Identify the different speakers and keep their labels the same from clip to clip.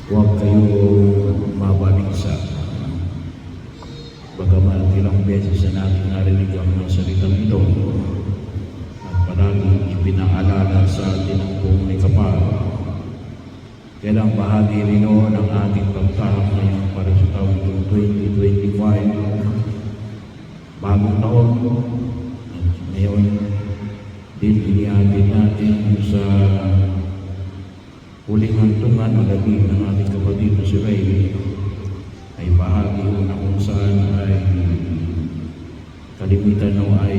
Speaker 1: huwag kayong mabaligsa. Bagamat ilang beses na natin narinig ang mga salitang ito, at palagi ipinaalala sa atin ang buong may kapal. Kailang bahagi rin ng ating pagtahak ngayon para sa taon 2025, bagong taon. At ngayon, din inihatid natin sa huling hantungan o labing ng ating kapatid na si Ray, ay bahagi na kung saan ay kalimitan ay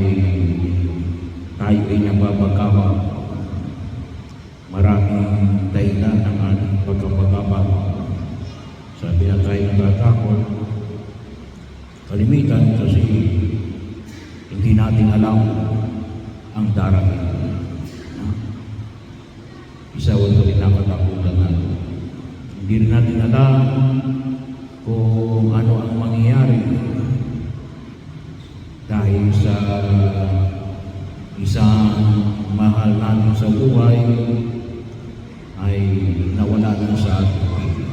Speaker 1: tayo ay nababagawa. Maraming dahilan ng ating pagkabagawa. Sabi na tayo natatakot, kalimitan kasi hindi natin alam ang darating. Isa o ito rin nakatakutan natin. Hindi rin natin alam kung ano ang mangyayari dahil sa isang mahal natin sa buhay ay nawala na sa ating piling.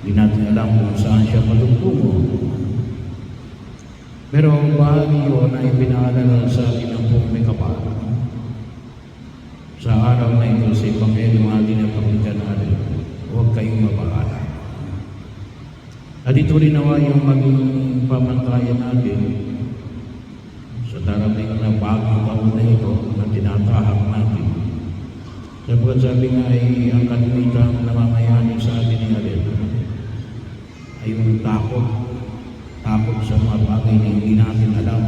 Speaker 1: Hindi natin alam kung saan siya patungtungo. Pero bahagi yun ay pinaalala sa atin ng buong may kapal. Sa araw na ito sa Ebanghelyo natin ang pakinggan natin, huwag kayong mapaalala. At ito rin nawa yung maging pamantayan natin sa darating na bagong taon na ito na tinatahak natin. Sapagkat sabi nga ay ang kalimitang namamayani sa atin ni Alin ay yung takot sa mga bagay na hindi natin alam.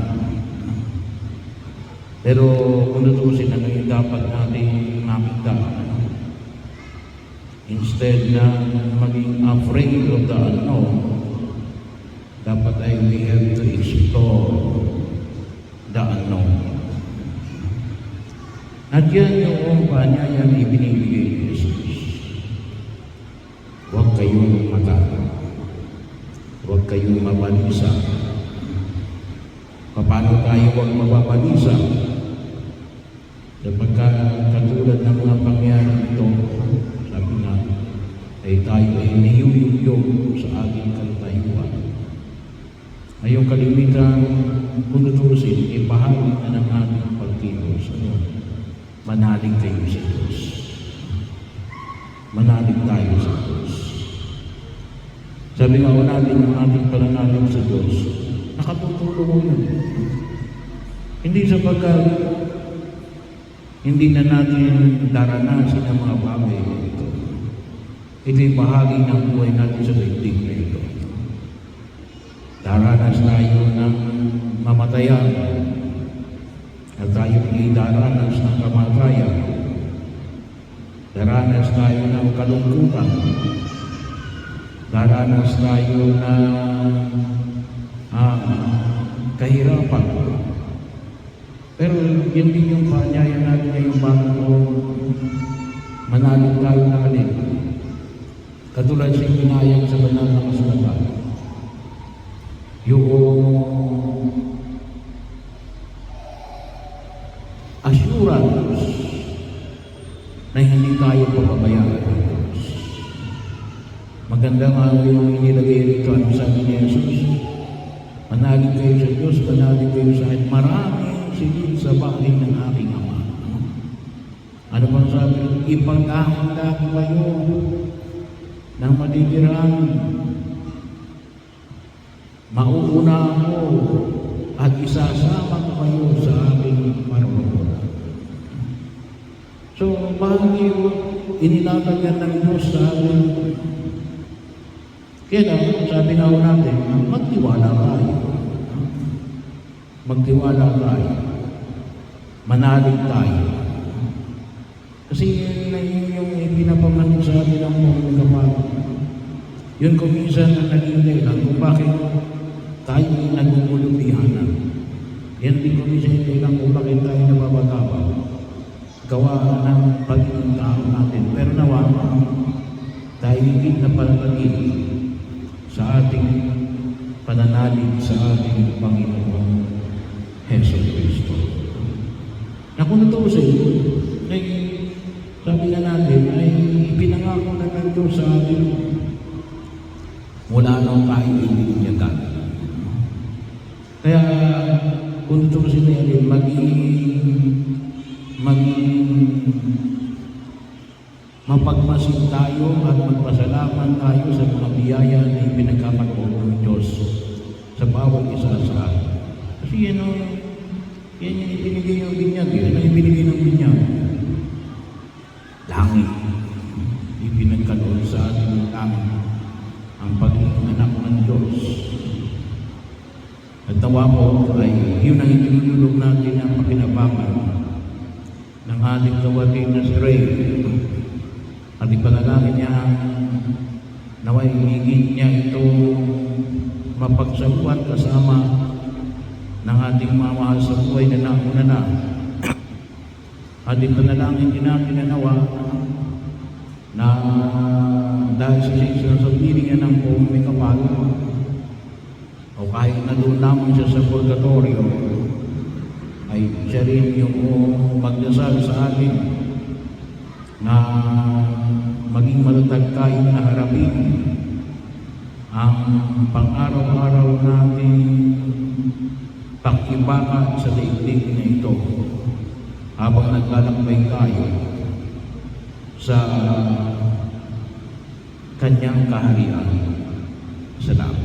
Speaker 1: Pero kung tutusin ano yung dapat natin makita, instead na maging afraid of the unknown, dapat ay we have to explore the unknown. At yan yung panyayang ibinibigay ni Jesus. Huwag kayong matakot. Huwag kayong mabalisa. Paano tayo huwag mababalisa? Sapagkat katulad ng mga pangyayari ito, sabi nga, ay tayo ay niyuyuyog sa ating kalatayuan. Ay yung kalimitan, kung tutusin, ipahagi na ng ating pagkilos. Manalig kayo sa Diyos. Manalig tayo sa Diyos. Sabi nga natin ng ating pananalig sa Diyos, nakatutulong mo yun. Hindi sapagkat hindi na natin daranasin ang mga bagay ito. Ito'y bahagi ng buhay natin sa daigdig na ito. Daranas tayo ng mamatayan at tayo hindi daranas ng kamatayan. Daranas tayo ng kalungkutan. Daranas tayo ng kahirapan. Pero yun din yung panyaya natin ngayong bago manalig tayo na alin. Katulad siyang pinayang sa banal na kasulatan. Yung assurance na hindi tayo papabayaan ng Diyos. Maganda nga yung inilagay rito. Ano sabi ni Jesus? Manalig kayo sa Diyos, manalig kayo sa akin. Maraming silid sa bahay ng aking Ama. Ano bang sabi? Ipaghahanda ko kayo ng matitirang. Mauuna ako at isasama ko kayo sa aking paroonan. So, bahagi inilatag yan ng Diyos sa atin. Kaya sabi na natin, magtiwala tayo. Magtiwala tayo. Manalig tayo. Kasi yun yung pinapamanin sa atin ng mga kapal. Yun kung minsan ang naging dahilan kung bakit tayo ay nagugulutihanan. Yan din kung minsan yung dahilan kung bakit tayo nababagawa. Gawa ng pagiging tao natin. Pero nawa, tayo higit na palagin sa ating pananalig sa ating Panginoon Heso Kristo. Na kung natusin, ay sabi na natin ay ipinangako pinangako na ng Diyos sa atin, wala nang kaibigan niya dati. Kaya kung tutusin natin, mapagmasid tayo at magpasalamat tayo sa mga biyaya na ipinagkakalob ng Diyos sa bawat isa sa atin. Kasi yan yung ibinigay ng binyag. Yan ang ibinigay ng binyag. Langit. Ipinagkalob sa atin ng langit ang pagiging anak ng Diyos. At tawa ko ay yun ang itinulog natin ang pakinabangan ng ating kawatid na si Ray. At ipanalangin niya naway higit niya ito mapagsaluhan kasama ng ating mga mahal sa buhay na nauna na. At ipanalangin din natin na nawa na dahil sa sinasabihin niya ng buong may kapal o kahit na doon lamang siya sa purgatorio ay siya rin yung magdasal sa atin na maging matatag tayo na harapin ang pang-araw-araw nating pakibaka sa daigdig na ito habang naglalakbay tayo sa kanyang kaharian. Salamat.